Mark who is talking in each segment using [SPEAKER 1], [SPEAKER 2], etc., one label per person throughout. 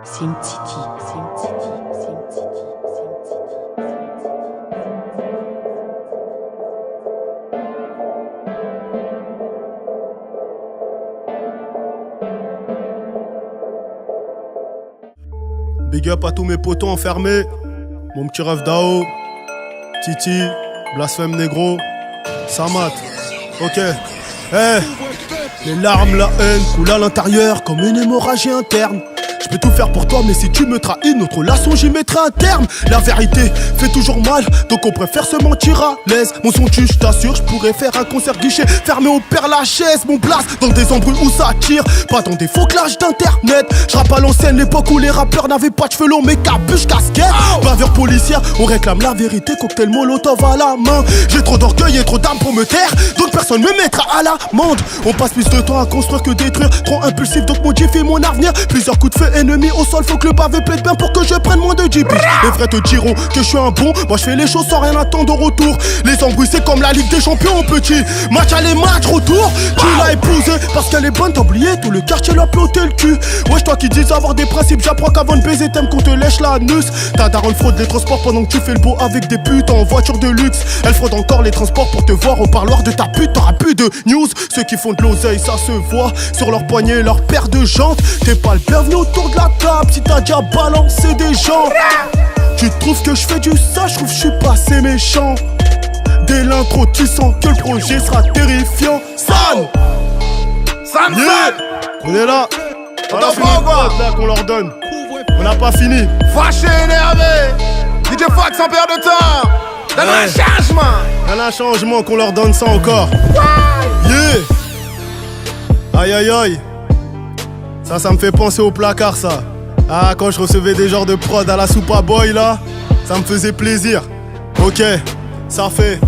[SPEAKER 1] Sim Titi, Sim Titi, Sim Titi, Sim
[SPEAKER 2] Titi. Big up à tous mes potos enfermés. Mon petit rêve d'Ao, Titi, Blasphème Négro, Samat. Ok. Les larmes, la haine coulent à l'intérieur comme une hémorragie interne. Je peux tout faire pour toi, mais si tu me trahis, notre relation j'y mettrai un terme. La vérité fait toujours mal, donc on préfère se mentir à l'aise. Mon son tue, je t'assure, je pourrais faire un concert guichet fermé au Père Lachaise. Mon place dans des embrouilles où ça tire, pas dans des faux clashs d'internet. Je rappe à l'ancienne, l'époque où les rappeurs n'avaient pas de cheveux longs mais capuche, casquette. Bavure policière, on réclame la vérité, cocktail molotov à la main. J'ai trop d'orgueil et trop d'âme pour me taire, donc personne me mettra à l'amende. On passe plus de temps à construire que détruire, trop impulsif donc modifie mon avenir. Plusieurs coups de feu ennemi au sol, faut que le pavé plaide bien pour que je prenne moins de 10 piges. Les vrais te diront que je suis un bon, moi je fais les choses sans rien attendre au retour. Les embrouilles c'est comme la Ligue des Champions petit, match aller match retour. Qui l'a épousée parce qu'elle est bonne, t'as oublié tout le quartier l'a ploté le cul. Wesh toi qui dis avoir des principes, j'apprends qu'avant de baiser t'aimes qu'on te lèche l'anus. Ta daronne fraude les transports pendant que tu fais le beau avec des putes en voiture de luxe. Elle fraude encore les transports pour te voir au parloir de ta pute, t'auras plus de news. Ceux qui font de l'oseille ça se voit sur leur poignet, leur paire de jantes. T'es pas le bienvenu autour de la table si t'as déjà balancé des gens. Tu trouves que je fais du ça, je trouve que je suis pas assez méchant. Dès l'intro tu sens que le projet sera terrifiant. San yeah. On est là. Voilà, c'est notre pote là qu'on leur donne. On n'a pas fini.
[SPEAKER 3] Fâché, énervé. DJ Fox en perd de temps. Donne un changement.
[SPEAKER 2] Donne un changement qu'on leur donne ça encore. Yeah. Aïe aïe aïe. Ça me fait penser au placard ça. Ah, quand je recevais des genres de prod à la Soupa Boy là, ça me faisait plaisir. Ok, ça fait.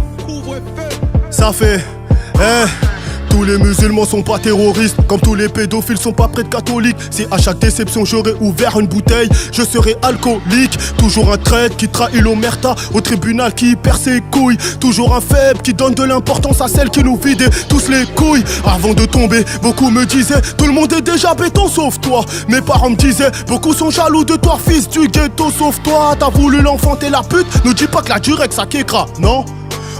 [SPEAKER 2] Tous les musulmans sont pas terroristes, comme tous les pédophiles sont pas prêts de catholiques. Si à chaque déception j'aurais ouvert une bouteille, je serais alcoolique. Toujours un traître qui trahit l'omerta, au tribunal qui perd ses couilles. Toujours un faible qui donne de l'importance à celle qui nous vide tous les couilles. Avant de tomber, beaucoup me disaient tout le monde est déjà béton sauf toi. Mes parents me disaient beaucoup sont jaloux de toi, fils du ghetto sauf toi. T'as voulu l'enfanter la pute, nous dis pas que la Durex ça kékra, non?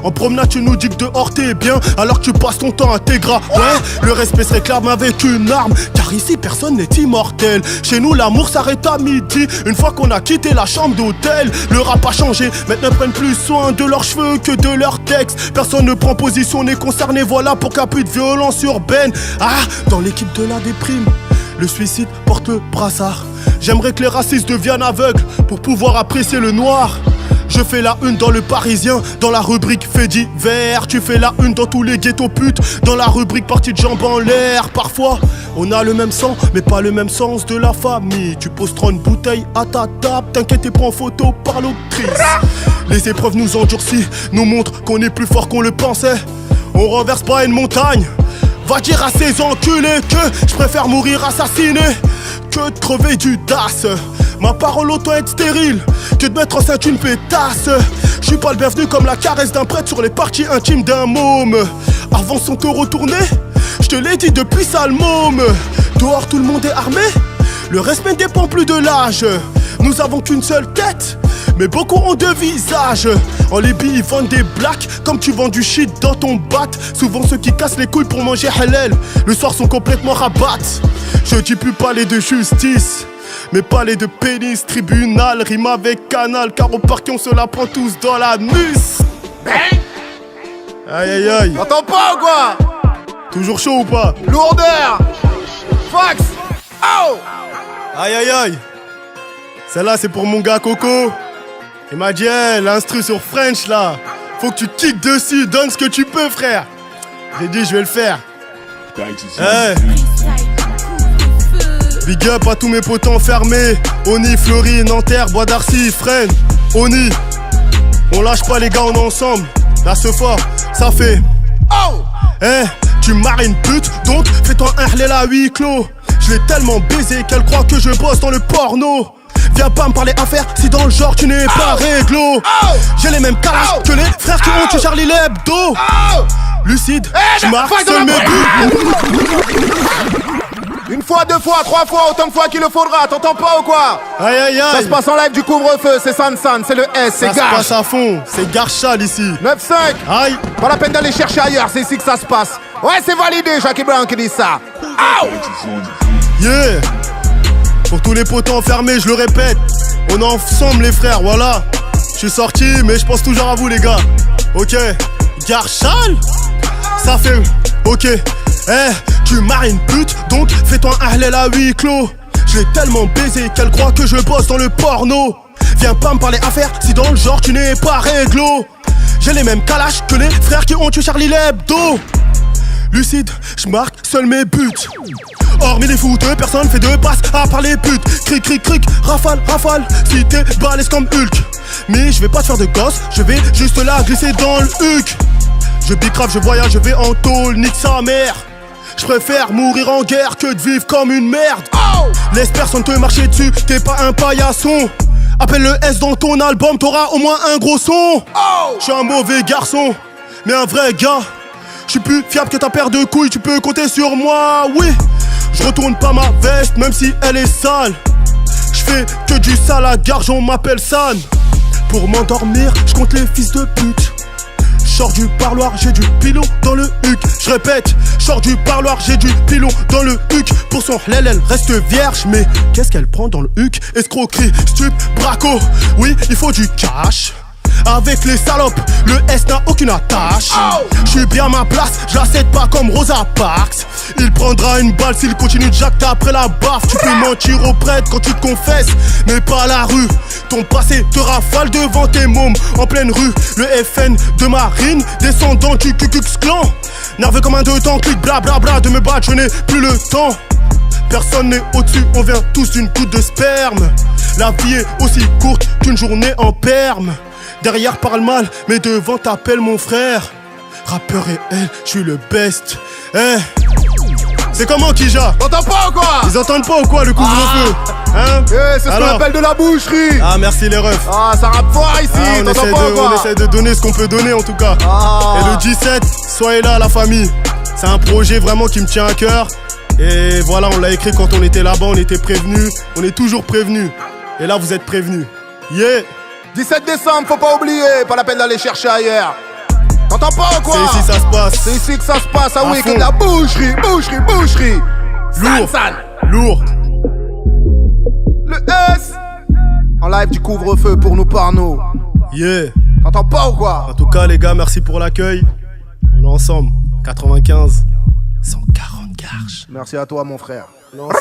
[SPEAKER 2] En promenade tu nous dis que dehors t'es bien alors que tu passes ton temps à tes gras. Ouais, le respect se réclame avec une arme, car ici personne n'est immortel. Chez nous l'amour s'arrête à midi, une fois qu'on a quitté la chambre d'hôtel. Le rap a changé, maintenant prennent plus soin de leurs cheveux que de leurs textes. Personne ne prend position, n'est concerné, voilà pour qu'il n'y a plus de violence urbaine. Ah, dans l'équipe de la déprime, le suicide porte le brassard. J'aimerais que les racistes deviennent aveugles pour pouvoir apprécier le noir. Je fais la une dans le Parisien, dans la rubrique fait divers. Tu fais la une dans tous les ghettos putes, dans la rubrique partie de jambes en l'air. Parfois, on a le même sang, mais pas le même sens de la famille. Tu poses 30 bouteilles à ta table, t'inquiète et prends photo par l'autrice. Les épreuves nous endurcissent, nous montrent qu'on est plus fort qu'on le pensait. On renverse pas une montagne. Va dire à ces enculés que je préfère mourir assassiné que de crever du DAS. Ma parole autant être stérile que de mettre enceinte une pétasse. Je suis pas le bienvenu comme la caresse d'un prêtre sur les parties intimes d'un môme. Avant son te retourner, je te l'ai dit depuis sale môme. Dehors tout le monde est armé, le respect ne dépend plus de l'âge. Nous avons qu'une seule tête, mais beaucoup ont deux visages. En Libye ils vendent des blacks comme tu vends du shit dans ton bat. Souvent ceux qui cassent les couilles pour manger halal, le soir sont complètement rabat. Je dis plus palais de justice, mais palais de pénis. Tribunal rime avec canal, car au parquet on se la prend tous dans la mus.
[SPEAKER 3] Bang.
[SPEAKER 2] Aïe aïe aïe.
[SPEAKER 3] T'entends pas ou quoi?
[SPEAKER 2] Toujours chaud ou pas?
[SPEAKER 3] Lourdeur. Fox. Oh.
[SPEAKER 2] Aïe aïe aïe. Celle-là c'est pour mon gars Coco. Il m'a dit hey, l'instru sur French là, faut que tu kicks dessus, donne ce que tu peux frère. J'ai dit je vais le faire. Hey. Big up à tous mes potos enfermés. Oni, Fleury, Nanterre, Bois d'Arcy, Fresnes. Oni, on lâche pas les gars, on est ensemble. Là ce fort, ça fait.
[SPEAKER 3] Oh.
[SPEAKER 2] Eh, tu maries une pute, donc fais-toi un hlel à huis clos. Je l'ai tellement baisé qu'elle croit que je bosse dans le porno. Viens pas me parler affaires si dans le genre tu n'es pas réglo. J'ai les mêmes calages que les frères qui ont tué Charlie l'Hebdo. Lucide, je marque seul mes buts.
[SPEAKER 3] Une fois, deux fois, trois fois, autant de fois qu'il le faudra, t'entends pas ou quoi?
[SPEAKER 2] Aïe aïe aïe.
[SPEAKER 3] Ça se passe en live du couvre-feu, c'est San San, c'est le S, c'est
[SPEAKER 2] Ça se
[SPEAKER 3] Gage.
[SPEAKER 2] passe à fond, c'est Garchal ici.
[SPEAKER 3] 9-5.
[SPEAKER 2] Aïe.
[SPEAKER 3] Pas la peine d'aller chercher ailleurs, c'est ici que ça se passe. Ouais, c'est validé, Jackie Brown qui dit ça. Aouh.
[SPEAKER 2] Yeah. Pour tous les potents enfermés, je le répète, on est ensemble les frères, voilà. Je suis sorti, mais je pense toujours à vous les gars. Ok. Garchal. Ça fait. Ok. Tu maries une pute, donc fais-toi un halal à huis clos. Je l'ai tellement baisé qu'elle croit que je bosse dans le porno. Viens pas me parler affaires si dans le genre tu n'es pas réglo. J'ai les mêmes calaches que les frères qui ont tué Charlie l'Hebdo. Lucide, je marque seuls mes buts. Hormis les fouteux, personne fait deux passes à part les putes. Cric, cric, cric, rafale, rafale, si t'es balèze comme Hulk. Mais je vais pas te faire de gosse, je vais juste la glisser dans le huc. Je bicrave, je voyage, je vais en tôle, nique sa mère. Je préfère mourir en guerre que de vivre comme une merde. Laisse personne te marcher dessus, t'es pas un paillasson. Appelle le S dans ton album, t'auras au moins un gros son. Je suis un mauvais garçon, mais un vrai gars. Je suis plus fiable que ta paire de couilles, tu peux compter sur moi, oui. Je retourne pas ma veste, même si elle est sale. Je fais que du sale à garge, on m'appelle San. Pour m'endormir, je compte les fils de pute. Sors du parloir, j'ai du pilon dans le huc. Je répète, sors du parloir, j'ai du pilon dans le huc. Pour son hlel, elle reste vierge, mais qu'est-ce qu'elle prend dans le huc? Escroquerie, stup, braco, oui, il faut du cash. Avec les salopes, le S n'a aucune attache. Je suis bien à ma place, je la cède pas comme Rosa Parks. Il prendra une balle s'il continue de jacter après la baffe. Tu peux mentir au prêtre quand tu te confesses, mais pas à la rue. Ton passé te rafale devant tes mômes en pleine rue. Le FN de marine, descendant du Ku Klux Klan. Nerveux comme un deux temps, clic blablabla de me battre, je n'ai plus le temps. Personne n'est au-dessus, on vient tous d'une goutte de sperme. La vie est aussi courte qu'une journée en perme. Derrière parle mal, mais devant t'appelle mon frère. Rappeur et elle, je suis le best. C'est comment Kija?
[SPEAKER 3] T'entends pas ou quoi?
[SPEAKER 2] Ils entendent pas ou quoi le couvre-feu? Hein?
[SPEAKER 3] C'est ce qu'on appelle de la boucherie.
[SPEAKER 2] Ah merci les refs.
[SPEAKER 3] Ah, ça rappe fort ici,
[SPEAKER 2] on,
[SPEAKER 3] t'entends pas ou quoi?
[SPEAKER 2] on essaie de donner ce qu'on peut donner en tout cas. Et le 17, soyez là la famille. C'est un projet vraiment qui me tient à cœur. Et voilà, on l'a écrit quand on était là-bas, on était prévenus. On est toujours prévenus. Et là vous êtes prévenus. Yeah.
[SPEAKER 3] 17 décembre, faut pas oublier, pas la peine d'aller chercher ailleurs. T'entends pas ou quoi?
[SPEAKER 2] C'est ici ça se passe.
[SPEAKER 3] C'est ici que ça se passe, ah oui,
[SPEAKER 2] fond.
[SPEAKER 3] que de la boucherie, boucherie, boucherie.
[SPEAKER 2] Lourd,
[SPEAKER 3] San.
[SPEAKER 2] lourd.
[SPEAKER 3] Le S en live du couvre-feu pour nous par nous.
[SPEAKER 2] Yeah.
[SPEAKER 3] T'entends pas ou quoi?
[SPEAKER 2] En tout cas les gars, merci pour l'accueil. On est ensemble. 95, 140 garches.
[SPEAKER 3] Merci à toi mon frère.
[SPEAKER 2] On est ensemble.